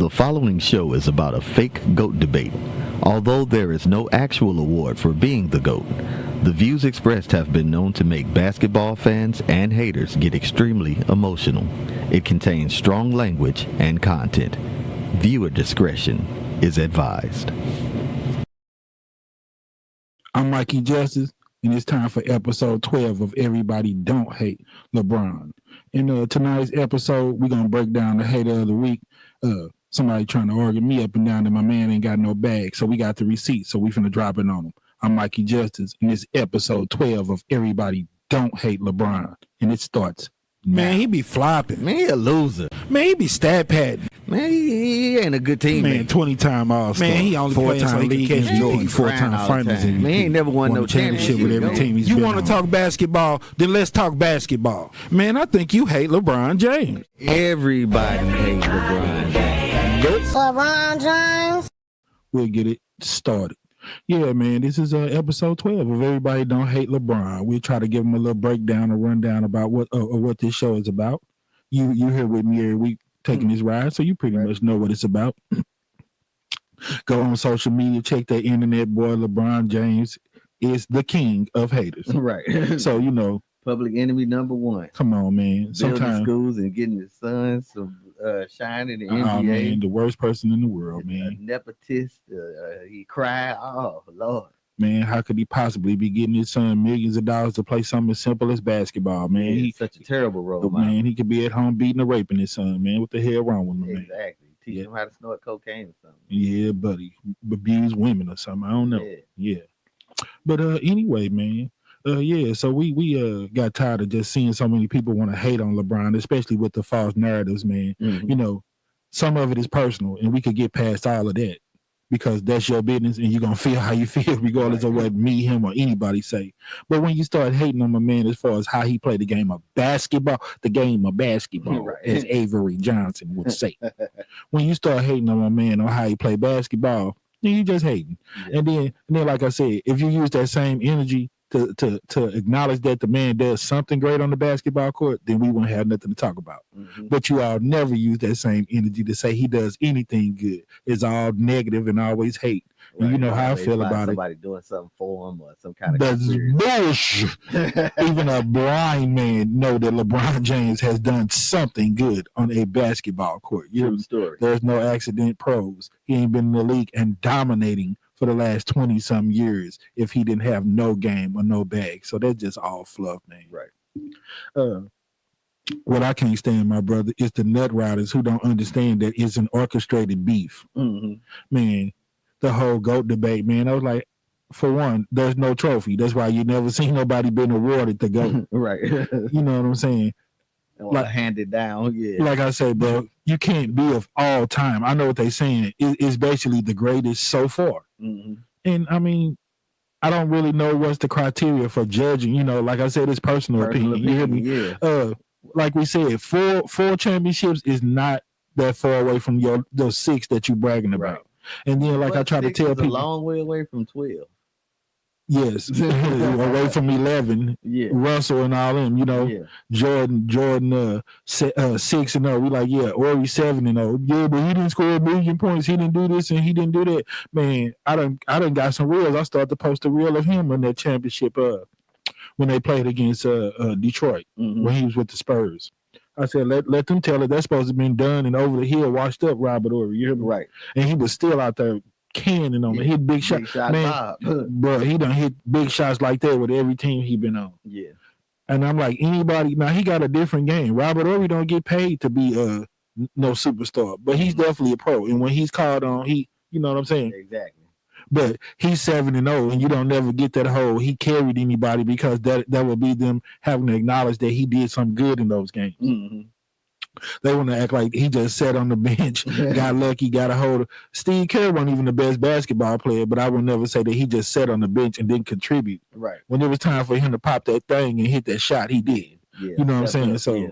The following show is about a fake GOAT debate. Although there is no actual award for being the GOAT, the views expressed have been known to make basketball fans and haters get extremely emotional. It contains strong language and content. Viewer discretion is advised. I'm Mikey Justice, and it's time for episode 12 of Everybody Don't Hate LeBron. In tonight's episode, we're going to break down the hater of the week. Somebody trying to argue me up and down that my man ain't got no bag, so we got the receipt, so we finna drop it on him. I'm Mikey Justice, and it's episode 12 of Everybody Don't Hate LeBron, and it starts now. Man, he be flopping. Man, he a loser. Man, he be stat padding. Man, he ain't a good teammate. Man, 20-time All-Star. Man, he only playing so he can catch MVP, J's. 4-time finals MVP. Man, he ain't never won no championship with every team he's You been want to on. talk basketball? Then let's talk basketball. Man, I think you hate LeBron James. Everybody hates LeBron James. LeBron James. We'll get it started. Yeah, man, this is episode 12 of Everybody Don't Hate LeBron. We'll try to give them a little breakdown or rundown about what this show is about. You here with me every week taking this ride, so you pretty much know what it's about. Go on social media, check that internet, boy. LeBron James is the king of haters. Right. So, you know, Public enemy number one. come on, man. Building Sometimes, schools and getting his sons some shine in the oh, NBA. man, the worst person in the world, man. Nepotist. He cried. Oh, Lord. Man, how could he possibly be getting his son millions of dollars to play something as simple as basketball, man? He's such a terrible role model. Man, he could be at home beating or raping his son, man. What the hell wrong with him, man? Exactly. Teach Yeah. him how to snort cocaine or something. Yeah, buddy. Abuse women or something. I don't know. Yeah. But anyway, man. Yeah, so we got tired of just seeing so many people want to hate on LeBron, especially with the false narratives, man. Mhm. You know, some of it is personal, and we could get past all of that because that's your business, and you're gonna feel how you feel regardless of what me, him, or anybody say. But when you start hating on my man as far as how he played the game of basketball, Right. as Avery Johnson would say, when you start hating on my man on how he played basketball, then you just hating. Yeah. And then, like I said, if you use that same energy to acknowledge that the man does something great on the basketball court, then we won't have nothing to talk about. Mhm. But you all never use that same energy to say he does anything good. It's all negative and always hate. And you know how I Always feel find about it. somebody doing something for him or some kind of That's bullshit. Even a blind man know that LeBron James has done something good on a basketball court. True story. There's no accident pros. He ain't been in the league and dominating for the last 20-some years if he didn't have no game or no bag. So that's just all fluff, man. Right. What I can't stand, my brother, is the nut riders who don't understand that it's an orchestrated beef. Mhm. Man, the whole GOAT debate, man, I was like, for one, there's no trophy. That's why you never seen nobody been awarded the GOAT. Right. You know what I'm saying? Like hand it down. Yeah. Like I said, bro, you can't be of all time. I know what they're saying. It's basically the greatest so far. Mhm. And I mean, I don't really know what's the criteria for judging. You know, like I said, it's personal opinion. You hear me? Yeah. Like we said, four championships is not that far away from those 6 that you bragging about. Right. And then, like But I try to 6 tell is people, a long way away from 12. yes, away from 11, Yeah. Russell and all them. You know, Yeah. Jordan, 6-0. We like, yeah, Ori 7-0. Yeah, but he didn't score 1 million points. He didn't do this and he didn't do that. Man, I done got some reels. I started to post a reel of him in that championship when they played against Detroit Mhm. when he was with the Spurs. I said, let them tell it. That's supposed to have been done and over the hill, washed up Robert Ory. You hear me? Right. And he was still out there canning on it. Hit big shot. Big shot Man, Bob. bro, he done hit big shots like that with every team he been on. Yeah. And I'm like, anybody, now he got a different game. Robert Ory don't get paid to be no superstar, but he's definitely a pro. And when he's called on, you know what I'm saying? Exactly. But he's 7-0, and you don't never get that whole he carried anybody because that would be them having to acknowledge that he did some good in those games. Mhm. They want to act like he just sat on the bench, got lucky, got a hold of. Steve Kerr wasn't even the best basketball player, but I would never say that he just sat on the bench and didn't contribute. Right. When it was time for him to pop that thing and hit that shot, he did. Yeah. You know what I'm saying? Definitely. So, Yeah.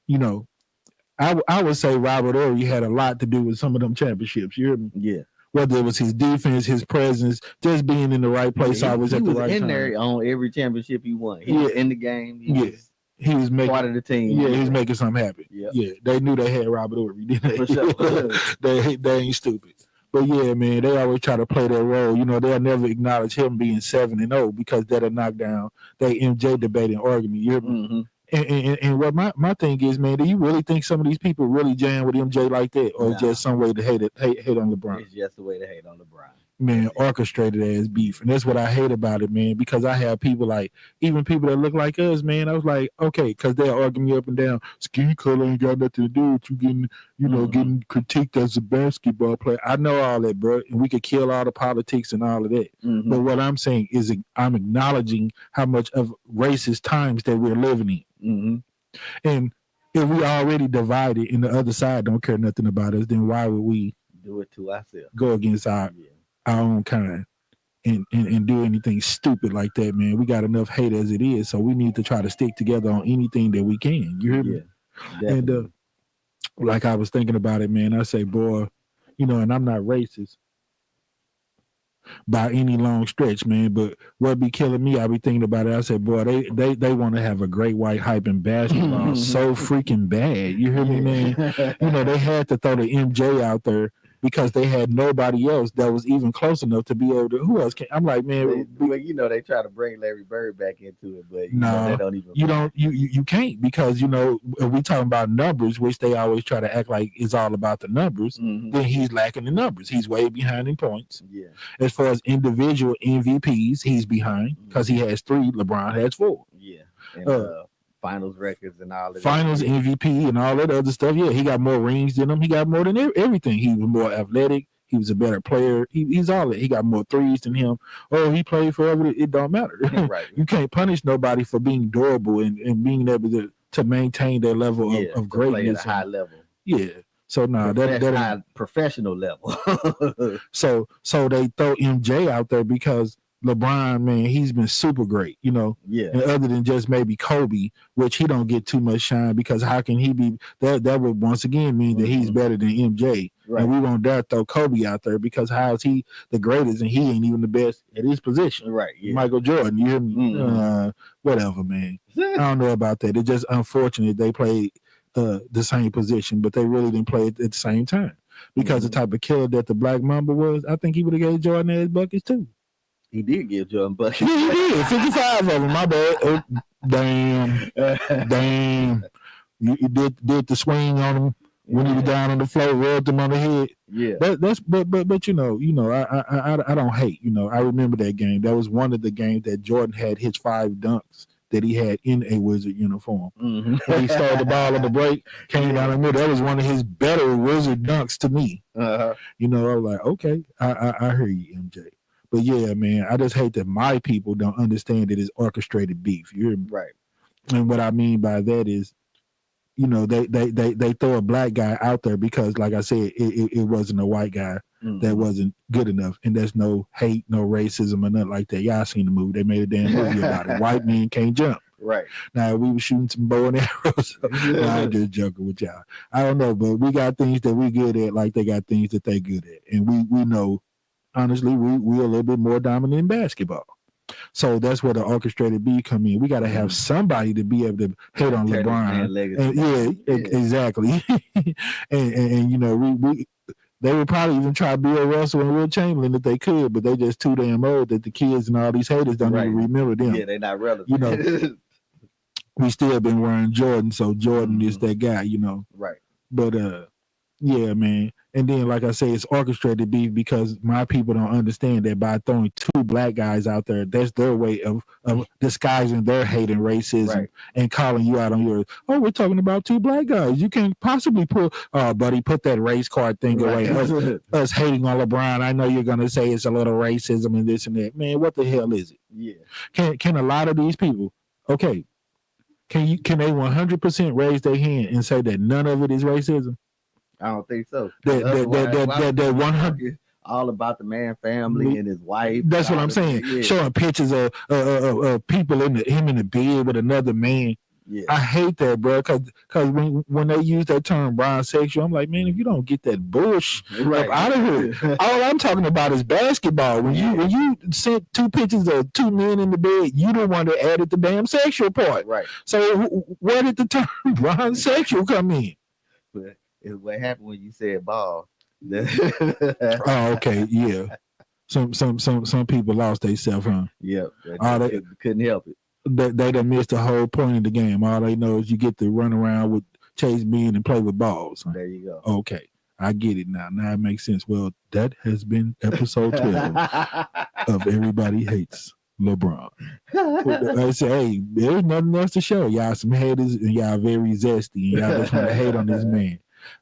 you know, I would say Robert Ory had a lot to do with some of them championships. You hear me? Yeah. Whether it was his defense, his presence, just being in the right place, always he at the was right in time. there on every championship he won. He was in the game. He Yeah. was he was making part of the team. Yeah, he was making something happen. Yep. Yeah, they knew they had Robert Ory, didn't they? For sure. they ain't stupid. But yeah, man, they always try to play their role. You know, they'll never acknowledge him being 7-0 because that'll knock down they MJ debate and argument. You hear me? Mm-hmm. And what my thing is, man, do you really think some of these people really jam with MJ like that, or it's just some way to hate on LeBron? It's just a way to hate on LeBron. Man, orchestrated ass beef, and that's what I hate about it, man. Because I have people like, even people that look like us, man. I was like, okay, because they're arguing me up and down. Skin color ain't got nothing to do with you getting, getting critiqued as a basketball player. I know all that, bro, and we could kill all the politics and all of that. Mm-hmm. But what I'm saying is, I'm acknowledging how much of racist times that we're living in. Mm-hmm. And if we already divided and the other side don't care nothing about us, then why would we do it to ourselves? Go against our own kind and do anything stupid like that, man. We got enough hate as it is, so we need to try to stick together on anything that we can. You hear me? Definitely. And like I was thinking about it, man, I say, boy, and I'm not racist by any long stretch, man, but what be killing me, I be thinking about it. I said, boy, they want to have a great white hype in basketball so freaking bad. You hear me, man? They had to throw the MJ out there because they had nobody else that was even close enough to be able to. Who else can? I'm like, man, they try to bring Larry Bird back into it, but they don't even. You can't, because if we talking about numbers, which they always try to act like it's all about the numbers. Mm-hmm. Then he's lacking the numbers. He's way behind in points. Yeah. As far as individual MVPs, he's behind because he has 3. LeBron has 4. Yeah. And, finals records and all that. Finals MVP and all that other stuff. Yeah, he got more rings than him. He got more than everything. He was more athletic. He was a better player. He's all that. He got more threes than him. Oh, he played forever. It don't matter. Right. You can't punish nobody for being durable and being able to maintain their level of greatness. At a high level. Yeah. So that professional level. So they throw MJ out there because LeBron, man, he's been super great, Yeah. And other than just maybe Kobe, which he don't get too much shine, because how can he be that would once again mean that he's better than MJ. Right. And we won't dare throw Kobe out there, because how is he the greatest and he ain't even the best at his position? Right. Yeah. Michael Jordan, you hear me? Mm-hmm. Whatever, man. I don't know about that. It's just unfortunate they played the same position, but they really didn't play it at the same time. Because the type of killer that the Black Mamba was, I think he would have gave Jordan his buckets too. He did give Jordan buckets. Yeah, he did. 55 of them. My bad. Oh, damn. You did the swing on him when he was down on the floor, rubbed him on the head. Yeah. But I don't hate. I remember that game. That was one of the games that Jordan had his 5 dunks that he had in a Wizard uniform. Mm-hmm. When he stole the ball on the break, came down the middle. That was one of his better Wizard dunks to me. Uh-huh. I was like, okay, I hear you, MJ. But yeah, man, I just hate that my people don't understand that it's orchestrated beef. You hear me? Right. And what I mean by that is, they throw a black guy out there because, like I said, it wasn't a white guy that wasn't good enough. And there's no hate, no racism or nothing like that. Y'all seen the movie. They made a damn movie about it. White men can't jump. Right. Now, we were shooting some bow and arrows. I'm just joking with y'all. I don't know, but we got things that we good at like they got things that they good at. And we know, honestly, we're a little bit more dominant in basketball. So that's where the orchestrated beef come in. We got to have somebody to be able to hit on LeBron. And, exactly. and they would probably even try Bill Russell and Will Chamberlain if they could, but they just too damn old that the kids and all these haters don't even remember them. Yeah, they're not relevant. We still been wearing Jordan, so Jordan is that guy, Right. But yeah, man. And then, like I say, it's orchestrated beef because my people don't understand that by throwing 2 black guys out there, that's their way of disguising their hate and racism and calling you out on yours. Oh, we're talking about 2 black guys. You can't possibly put that race card thing away. Us hating on LeBron. I know you're going to say it's a little racism and this and that. Man, what the hell is it? Yeah. Can a lot of these people, okay, can they 100% raise their hand and say that none of it is racism? I don't think so. That 100 all about the man family and his wife. That's what I'm saying. Yeah. Showing pictures of people him in the bed with another man. Yeah. I hate that, bro. Cause when they use that term bisexual, I'm like, man, if you don't get that bullshit Right. up out of here, all I'm talking about is basketball. When you sent 2 pictures of 2 men in the bed, you the one that added the damn sexual part. Right. So where did the term bisexual come in? But it's what happened when you said ball. Oh, okay, yeah. Some people lost themselves, huh? Yep. They couldn't help it. They done missed the whole point of the game. All they know is you get to run around with chase men and play with balls. Huh? There you go. Okay, I get it now. Now it makes sense. Well, that has been episode 12 of Everybody Hates LeBron. I say, hey, there's nothing else to show. Y'all some haters and y'all very zesty and y'all just want to hate on this man.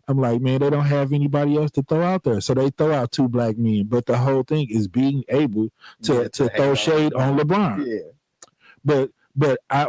I'm like, man, they don't have anybody else to throw out there. So they throw out 2 black men. But the whole thing is being able to throw shade on LeBron. Yeah. But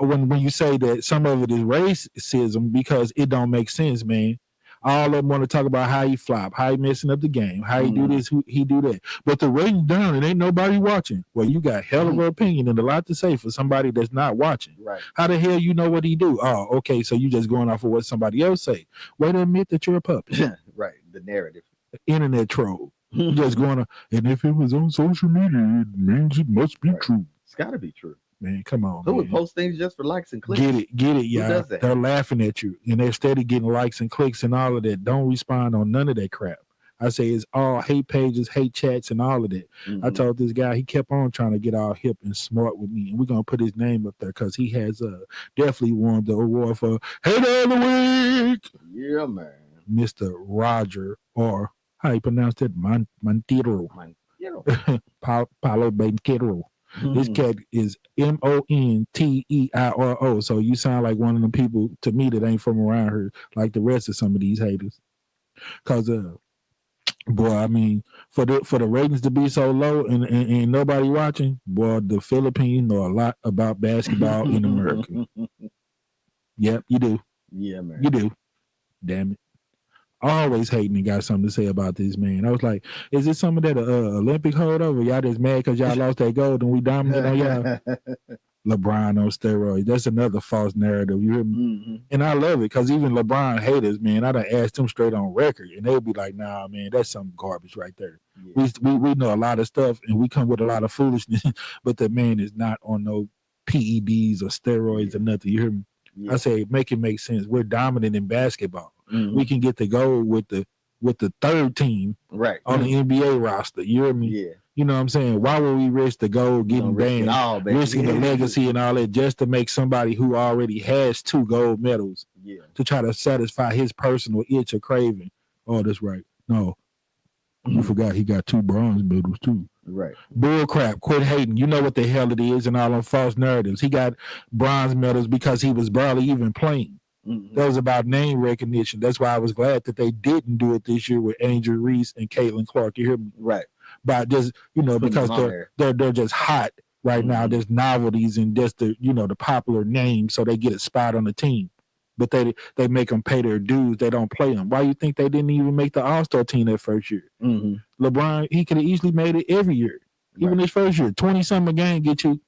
when you say that some of it is racism because it don't make sense, man. All of them want to talk about how he flop, how he messing up the game, how he do this, he do that. But the rating down and ain't nobody watching. Well, you got hell of an opinion and a lot to say for somebody that's not watching. Right. How the hell you know what he do? Oh, okay, so you just going off of what somebody else say. Way to admit that you're a puppet. Right. The narrative. Internet troll. Just going on. And if it was on social media, it means it must be true. It's got to be true. Man, come on. Who would post things just for likes and clicks? Get it, y'all. They're laughing at you. And they're steady getting likes and clicks and all of that. Don't respond on none of that crap. I say it's all hate pages, hate chats, and all of that. I told this guy, he kept on trying to get all hip and smart with me. And we're going to put his name up there because he has definitely won the award for Hater of the Week. Yeah, man. Mr. Roger, or how you pronounce that? Montero. Paulo Banquero. This cat is Monteiro. So you sound like one of them people to me that ain't from around here, like the rest of some of these haters. Cause boy, I mean, for the ratings to be so low and nobody watching, boy, the Philippines know a lot about basketball in America. Yep, you do. Yeah, man. You do. Damn it. Always hating and got something to say about this man. I was like, is it some of that Olympic holdover? Y'all just mad because y'all lost that gold and we dominate on y'all? LeBron on steroids. That's another false narrative. You hear me? And I love it because even LeBron haters, man, I done asked them straight on record and they'll be like, nah, man, that's some garbage right there. Yeah. We know a lot of stuff and we come with a lot of foolishness, but the man is not on no PEDs or steroids or nothing. You hear me? Yeah. I say, make it make sense. We're dominant in basketball. We can get the goal with the 3rd team on the NBA roster. You hear me? Yeah. You know what I'm saying? Why would we risk the gold getting banned, risking the legacy and all that just to make somebody who already has 2 gold medals to try to satisfy his personal itch or craving? Oh, that's right. No, you forgot he got 2 bronze medals too. Right. Bull crap. Quit hating. You know what the hell it is and all them false narratives. He got bronze medals because he was barely even playing. That was about name recognition. That's why I was glad that they didn't do it this year with Angel Reese and Caitlin Clark. You hear me? Right. But just, because they're just hot right now. There's novelties and just the popular name, so they get a spot on the team. But they make them pay their dues. They don't play them. Why you think they didn't even make the All-Star team that first year? LeBron, he could have easily made it every year, even his first year. 20-something a game get you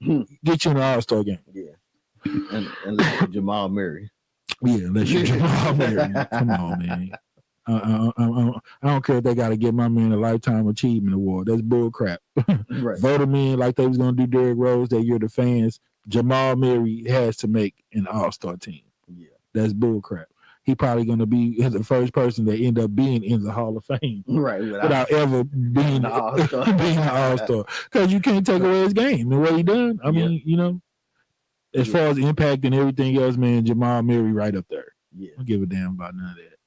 in the All-Star game. Yeah. Unless you're Jamal Murray. Yeah, unless you're Jamal Murray. Come on, man. I don't care if they got to give my man a Lifetime Achievement Award. That's bull crap. Vote him in like they was going to do Derrick Rose that year, the fans. Jamal Murray has to make an All-Star team. Yeah. That's bull crap. He probably going to be the first person that end up being in the Hall of Fame. Right. Without ever being an All-Star. Because you can't take away his game and what he done. I mean, as far as impact and everything else, man, Jamal Murray right up there. Yeah. I don't give a damn about none of that.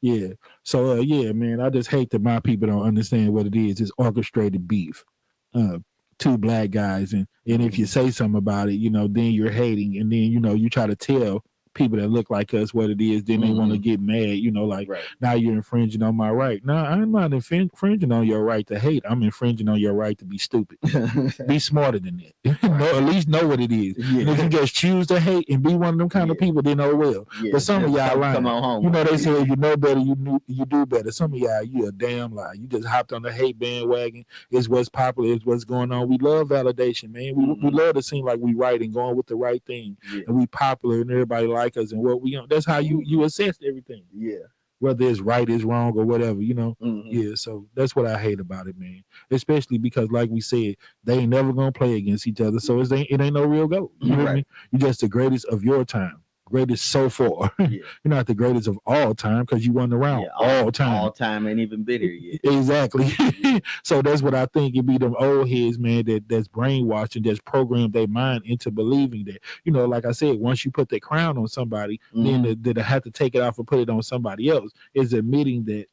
Yeah. So, man, I just hate that my people don't understand what it is. It's orchestrated beef. 2 black guys. And if you say something about it, then you're hating. And then, you try to tell people that look like us what it is, then they want to get mad, like now you're infringing on my right. No, I'm not infringing on your right to hate. I'm infringing on your right to be stupid. Be smarter than that. At least know what it is. And if you just choose to hate and be one of them kind of people, then oh well. But some of y'all lying. Come on home. They say if you know better, you do better. Some of y'all, you a damn lie. You just hopped on the hate bandwagon. It's what's popular. It's what's going on. We love validation, man. We love to seem like we right and going with the right thing, and we popular and everybody like us and what we on. That's how you assess everything. Yeah. Whether it's right, is wrong, or whatever, Yeah, so that's what I hate about it, man. Especially because, like we said, they ain't never gonna play against each other, so it ain't no real goal. You know what I mean? You're just the greatest of your time. Greatest so far. You're not the greatest of all time because you won around all time. All time ain't even been here yet. Exactly. So that's what I think it be them old heads, man, that's brainwashed and just programmed their mind into believing that, like I said, once you put the crown on somebody, then they have to take it off and put it on somebody else, is admitting that,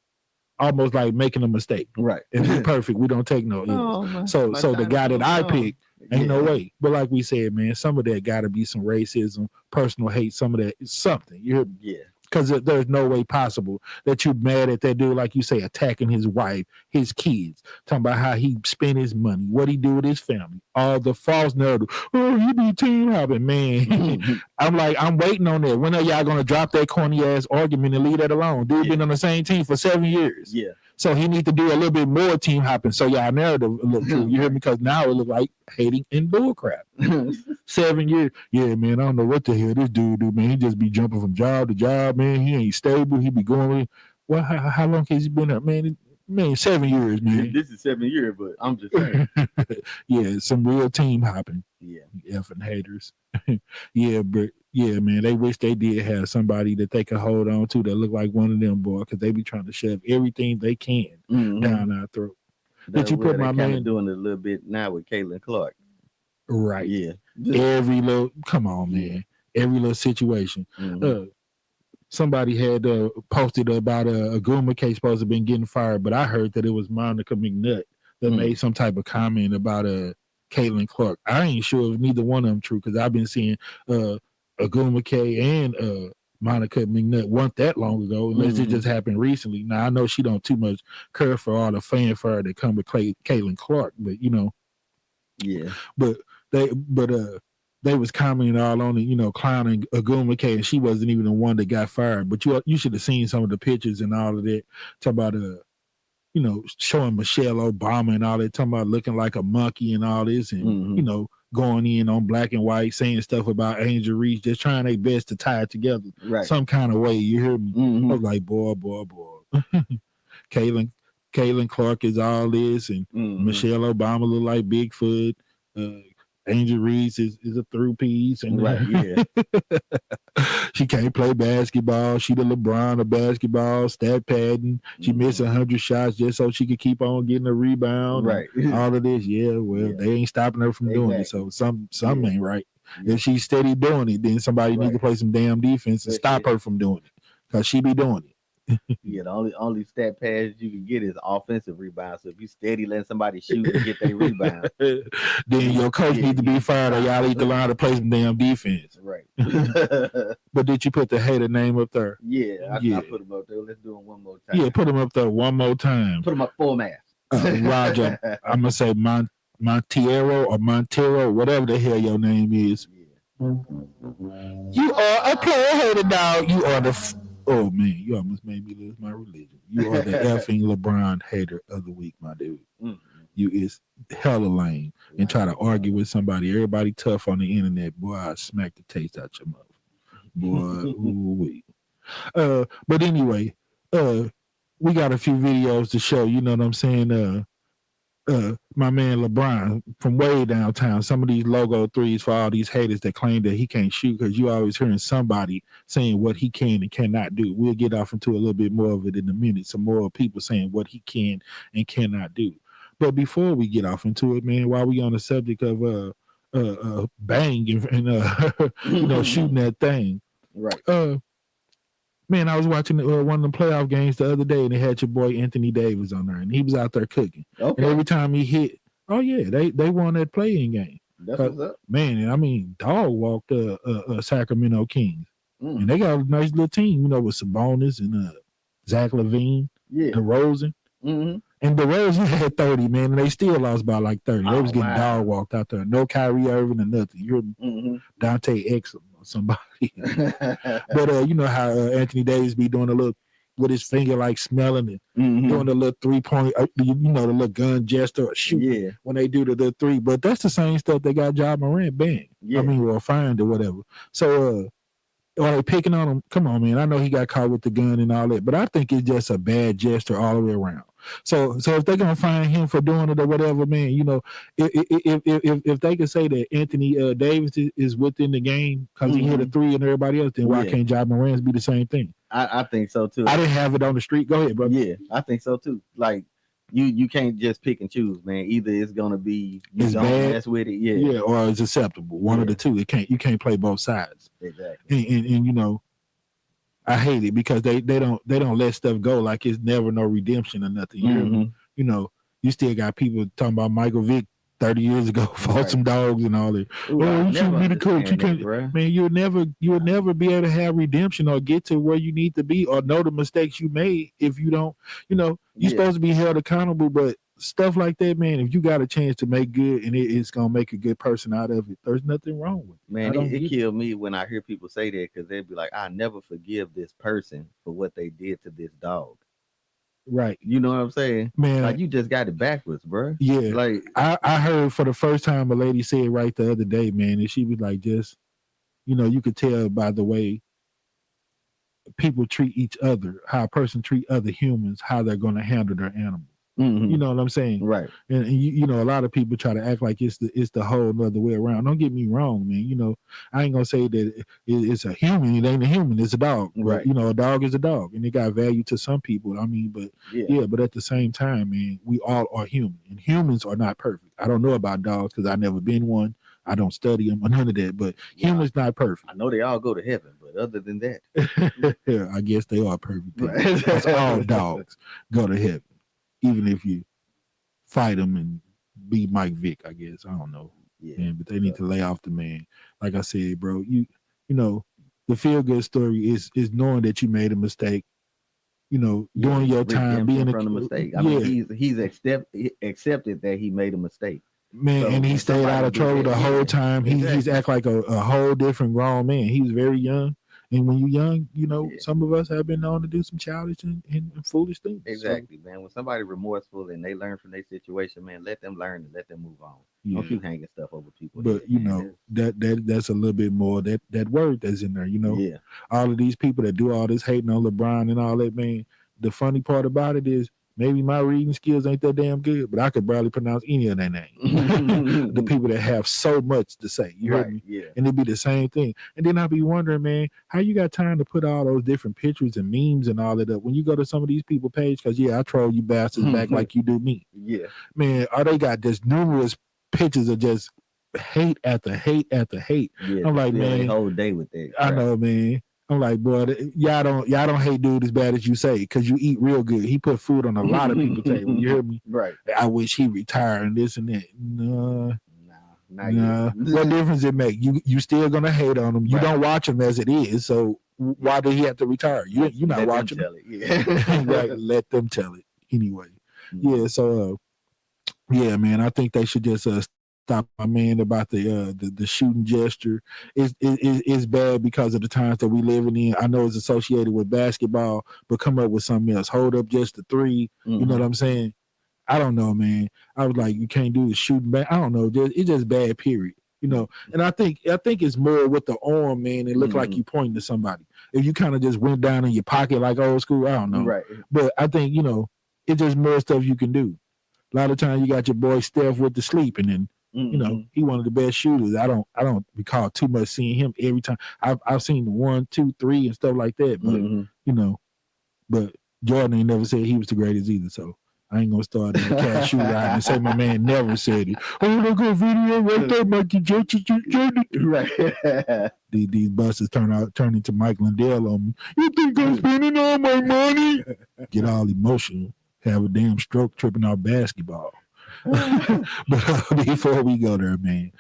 almost like making a mistake. Right. If we're perfect, we don't take no ills. So the guy that I picked, ain't no way. But like we said, man, some of that got to be some racism, personal hate, some of that is something. Because there's no way possible that you're mad at that dude, like you say, attacking his wife, his kids, talking about how he spent his money, what he do with his family, all the false narrative. Oh, you be team hopping, man. I'm waiting on that. When are y'all going to drop that corny ass argument and leave that alone? Dude been on the same team for 7 years. Yeah. So he need to do a little bit more team hopping so y'all narrative look true. You hear me? Because now it look like hating and bull crap. 7 years. Yeah, man, I don't know what the hell this dude do, man. He just be jumping from job to job, man. He ain't stable. He be going. Well, how long has he been there, man? Man, 7 years, man. This is 7 years, but I'm just saying. Yeah, some real team hopping. Yeah. Effing haters. But yeah, man, they wish they did have somebody that they could hold on to that look like one of them, boy, because they be trying to shove everything they can down our throat. Did you put my man doing it a little bit now with Caitlin Clark? Right. Yeah. Every little, come on, man. Every little situation. Somebody had posted about a Guma case supposed to have been getting fired, but I heard that it was Monica McNutt that made some type of comment about Caitlin Clark. I ain't sure if neither one of them true because I've been seeing Aguma K and Monica McNutt weren't that long ago, unless it just happened recently. Now I know she don't too much care for all the fanfare that come with Caitlin Clark, but they was commenting all on it, clowning Aguma K, and she wasn't even the one that got fired. But you should have seen some of the pictures and all of that. Talk about showing Michelle Obama and all that, talking about looking like a monkey and all this, and going in on black and white, saying stuff about Angel Reese, just trying their best to tie it together some kind of way. You hear me? I was like, boy. Caitlin Clark is all this, and Michelle Obama look like Bigfoot. Angel Reese is a through piece, and she can't play basketball. She the LeBron of basketball, stat padding. She missed 100 shots just so she could keep on getting a rebound. Right, all of this. Yeah, well, they ain't stopping her from doing it. So something ain't right. If she's steady doing it, then somebody need to play some damn defense and stop her from doing it, because she be doing it. The only stat pass you can get is offensive rebound. So if you steady letting somebody shoot and get their rebound, then your coach needs to be fired, or y'all need to learn to play some damn defense. Right. But did you put the hater name up there? I put him up there. Let's do it one more time. Yeah, put him up there one more time. Put him up full mass. Roger, I'm gonna say Monteiro or Montero, whatever the hell your name is. You are a player hater, dog. You are the. Oh man, you almost made me lose my religion. You are the effing LeBron hater of the week, my dude. You is hella lame and try to argue with somebody. Everybody tough on the internet, boy. I smack the taste out your mouth, boy. Ooh-wee. But anyway, we got a few videos to show. You know what I'm saying? My man LeBron from way downtown, some of these logo threes for all these haters that claim that he can't shoot, because you always hearing somebody saying what he can and cannot do. We'll get off into a little bit more of it in a minute. Some more people saying what he can and cannot do. But before we get off into it, man, while we on the subject of bang and shooting that thing, right? Man, I was watching one of the playoff games the other day, and they had your boy Anthony Davis on there, and he was out there cooking. Okay. And every time he hit, they won that playing game. That's what's up. Man, I mean, dog walked Sacramento Kings. And they got a nice little team, with Sabonis and Zach LaVine, DeRozan. Mm-hmm. And DeRozan had 30, man, and they still lost by like 30. They was getting dog walked out there. No Kyrie Irving or nothing. You're Dante Exum or somebody. But you know how Anthony Davis be doing a little with his finger like smelling it, doing the little 3-point, the little gun gesture or shoot when they do the little three. But that's the same stuff they got Ja Morant banned. Or fined or whatever. So are they picking on him? Come on, man. I know he got caught with the gun and all that, but I think it's just a bad gesture all the way around. So if they're gonna fine him for doing it or whatever, man, if they can say that Anthony Davis is within the game because he hit a three and everybody else, then why can't Ja Morant be the same thing? I think so too. I didn't have it on the street. Go ahead, bro. Yeah, I think so too. Like you can't just pick and choose, man. Either it's gonna be you don't mess with it, or it's acceptable. One of the two. You can't play both sides. Exactly. And I hate it because they don't let stuff go like it's never no redemption or nothing. You still got people talking about Michael Vick 30 years ago fought some dogs and all that. You shouldn't be the coach. You can't, man. You'll never be able to have redemption or get to where you need to be or know the mistakes you made if you don't. You're supposed to be held accountable, but stuff like that, man. If you got a chance to make good and it's gonna make a good person out of it, there's nothing wrong with it. Man, it killed me when I hear people say that because they'd be like, "I never forgive this person for what they did to this dog." Right. You know what I'm saying? Man, like you just got it backwards, bro. Yeah. Like I heard for the first time a lady said right the other day, man, and she was like, just, you could tell by the way people treat each other, how a person treat other humans, how they're going to handle their animal. You know what I'm saying? Right. And a lot of people try to act like it's the whole other way around. Don't get me wrong, man. I ain't gonna say that it's a human. It ain't a human. It's a dog. Right. But, a dog is a dog, and it got value to some people. I mean, but but at the same time, man, we all are human, and humans are not perfect. I don't know about dogs because I've never been one. I don't study them or none of that. But humans not perfect. I know they all go to heaven, but other than that, I guess they are perfect. Right. Because all dogs go to heaven. Even if you fight them and be Mike Vick, I guess. I don't know. Man, but they need to lay off the man. Like I said, bro, the feel good story is knowing that you made a mistake, doing your time, being from a mistake. I mean, he's accepted that he made a mistake. Man, so and he stayed out of trouble the whole time. He's act like a whole different grown man. He was very young. And when you're young, some of us have been known to do some childish and foolish things. Exactly, man. When somebody remorseful and they learn from their situation, man, let them learn and let them move on. Don't keep hanging stuff over people. But that's a little bit more that word that's in there. All of these people that do all this hating on LeBron and all that, man. The funny part about it is maybe my reading skills ain't that damn good, but I could barely pronounce any of their names. The people that have so much to say, you heard me? Yeah. And it'd be the same thing. And then I'd be wondering, man, how you got time to put all those different pictures and memes and all of that when you go to some of these people page? Because I troll you bastards back like you do me. Yeah, man. They got just numerous pictures of just hate after hate after hate. Yeah, I'm like, man, whole day with that. I know, man. I'm like, boy, y'all don't hate dude as bad as you say, because you eat real good. He put food on a lot of people's table. You hear me? Right. I wish he retired and this and that. Nah. Nah. What difference it make? You still gonna hate on him. You don't watch him as it is. So why did he have to retire? You're not let watching them tell it. Right. Let them tell it anyway. Yeah. So man, I think they should just stop my man about the shooting gesture. It's bad because of the times that we living in. I know it's associated with basketball, but come up with something else. Hold up just the three. You know what I'm saying? I don't know, man. I was like, you can't do the shooting back. I don't know. It's just bad, period. And I think it's more with the arm, man. It looked like you pointing to somebody. If you kind of just went down in your pocket like old school, I don't know. Right. But I think, it's just more stuff you can do. A lot of times you got your boy Steph with the sleep, and then he one of the best shooters. I don't recall too much seeing him every time. I've seen the 1, 2, 3 and stuff like that. But but Jordan ain't never said he was the greatest either. So I ain't gonna start in the cat shooter out and say my man never said it. Oh, look at video right there, Mikey Jordan. Right. These buses turn into Mike Lindell on me. You think I'm spending all my money? Get all emotional. Have a damn stroke tripping out basketball. But before we go there, man,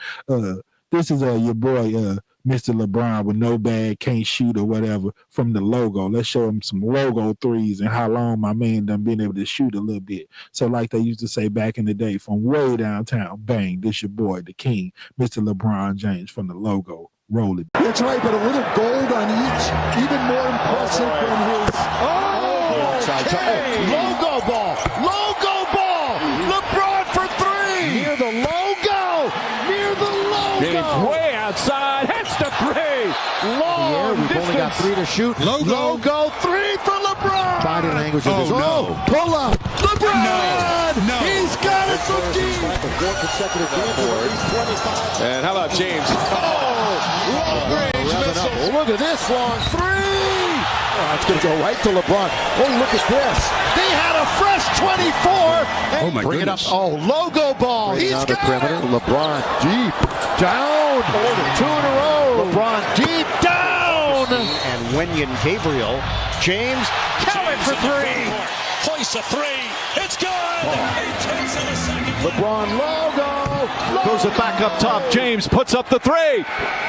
this is your boy Mr. LeBron with no bag, can't shoot or whatever from the logo. Let's show him some logo threes and how long my man done been able to shoot a little bit. So like they used to say back in the day, from way downtown, bang, this your boy, the king, Mr. LeBron James from the logo. Roll it. That's right, but a little gold on each, even more impressive than his. Logo ball. Logo ball. LeBron for three. Near the logo. Near the logo. It's way outside. Hits the three. Long We've only got three to shoot. Logo three for LeBron. Body language of his own. Pull up. LeBron. No. He's got it from deep. Four consecutive game board. And how about James? Long range missile. Look at this long three. It's going to go right to LeBron. Oh, look at this. They had a fresh 24. Oh, my Bring goodness. it up. Oh, logo ball. He's on the got perimeter. it. LeBron deep. Down. Two in a row. LeBron deep down. And Wenyan Gabriel. James. Count it for three. Place a three. It's good. 8/10 of a second. LeBron logo. Goes it back up top. James puts up the three.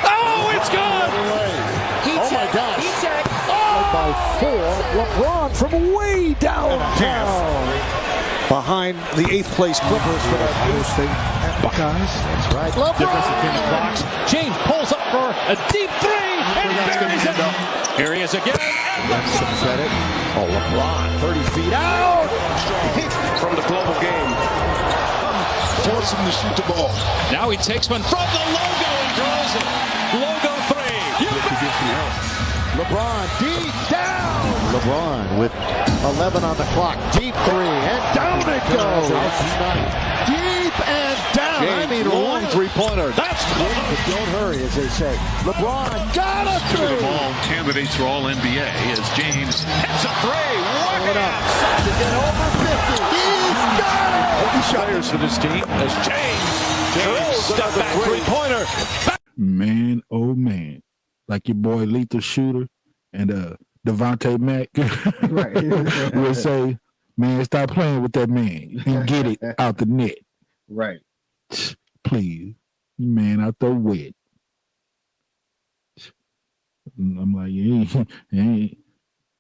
Oh, it's good. Oh my gosh. By four. LeBron from way downtown. Behind the 8th place Clippers for that Buckeyes. That's right. LeBron. James pulls up for a deep three. And buries it. Here he is again. That's some credit. Oh, LeBron 30 feet out. From the global game. Force him to shoot the ball. Now he takes one from the logo and draws it. Logo three. LeBron deep down. LeBron with 11 on the clock. Deep three. And down it goes. Deep and down. I mean, long right. three-pointer. That's good. But don't hurry, as they say. LeBron got a three. All candidates for all NBA as James hits a three. Going outside to get over 50. He's got it. Players for this team as James step back three-pointer. Man, oh man. Like your boy Lethal Shooter and Devontae Mack will say, man, stop playing with that man and get it out the net. Right. Please. Man, out the wet. I'm like, ain't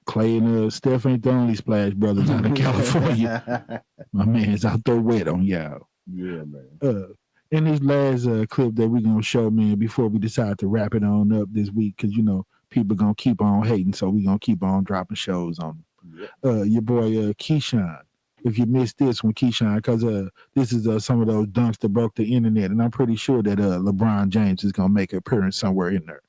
Clay and Steph ain't the only Splash Brothers out of California. My man's out there wet on y'all. Yeah, man. In this last clip that we're going to show, man, before we decide to wrap it on up this week, because, you know, people going to keep on hating, so we're going to keep on dropping shows on them. Your boy Keyshawn, if you missed this one, Keyshawn, because this is some of those dunks that broke the internet, and I'm pretty sure that LeBron James is going to make an appearance somewhere in there.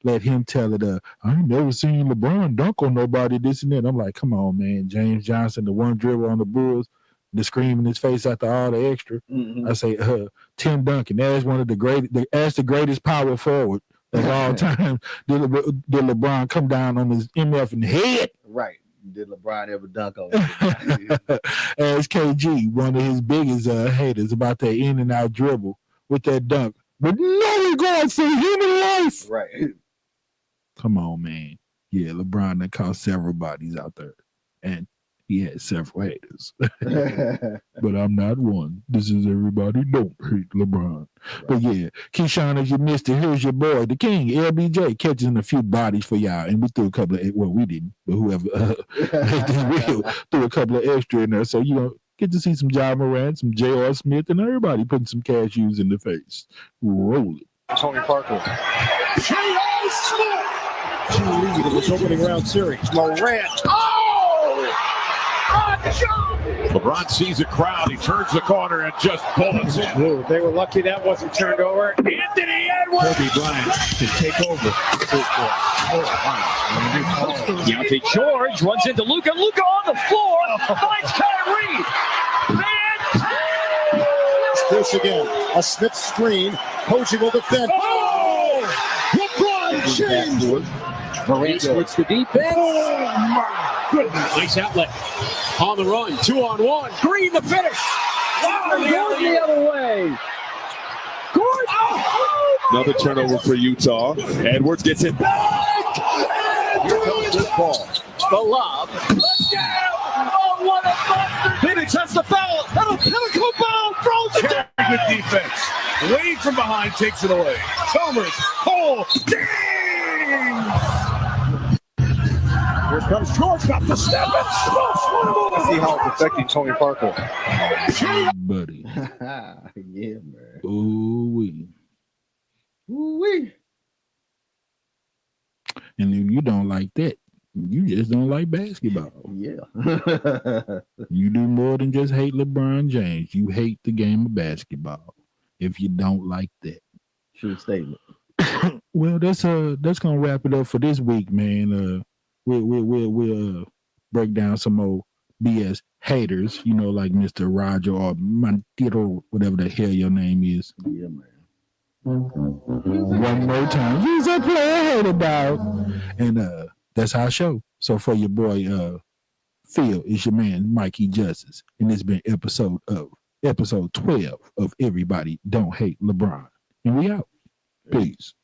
Let him tell it, I ain't never seen LeBron dunk on nobody, this and that. I'm like, come on, man. James Johnson, the one dribble on the Bulls, the scream in his face after all the extra. Mm-hmm. I say, Tim Duncan, that's one of the greatest power forward of all time. Did LeBron come down on his MF in the head? Right. Did LeBron ever dunk on him? As KG, one of his biggest haters about that in and out dribble with that dunk. But no regard for human life. Right. Come on, man. Yeah, LeBron that cost several bodies out there. And he had several haters. But I'm not one. This is everybody don't hate LeBron. Right. But yeah, Keyshawn, if you missed it, here's your boy, the king, LBJ, catching a few bodies for y'all. And we threw a couple of, well, we didn't, but whoever threw a couple of extra in there. So, you know, get to see some Ja Morant, some J.R. Smith, and everybody putting some cashews in the face. Roll it. Tony Parker. J.R. Smith. To lead in this opening round series. Morant. LeBron sees a crowd. He turns the corner and just bullets in. They were lucky that wasn't turned over. Anthony Edwards. Kobe Bryant to take over. Deontay George runs into Luka. Luka on the floor. Finds Kyrie. This again. A Smith screen. Coaching will defend. Oh! LeBron James. Morant splits the defense. Oh my goodness. Nice outlet. On the run. 2-on-1. Green the finish. Wow, going the other way. Gordon. Oh, Another turnover for Utah. Edwards gets it back. Here comes this ball. the lob. Oh, what a buster. Phoenix has the foul. That'll go foul. throws it down. Good defense. Wade from behind takes it away. Chalmers, Cole, ding! Here comes George, got the step and See how it's affecting Tony Parker. Buddy. Yeah, man. Ooh-wee. Ooh-wee. And if you don't like that, you just don't like basketball. Yeah. You do more than just hate LeBron James. You hate the game of basketball. If you don't like that. True statement. Well, that's gonna wrap it up for this week, man. We'll break down some more BS haters, like Mr. Roger or Montero, whatever the hell your name is. Yeah, man. One more time. He's a player hater, dog. And that's our show. So for your boy Phil, it's your man Mikey Justice. And it's been episode 12 of Everybody Don't Hate LeBron. And we out. Peace.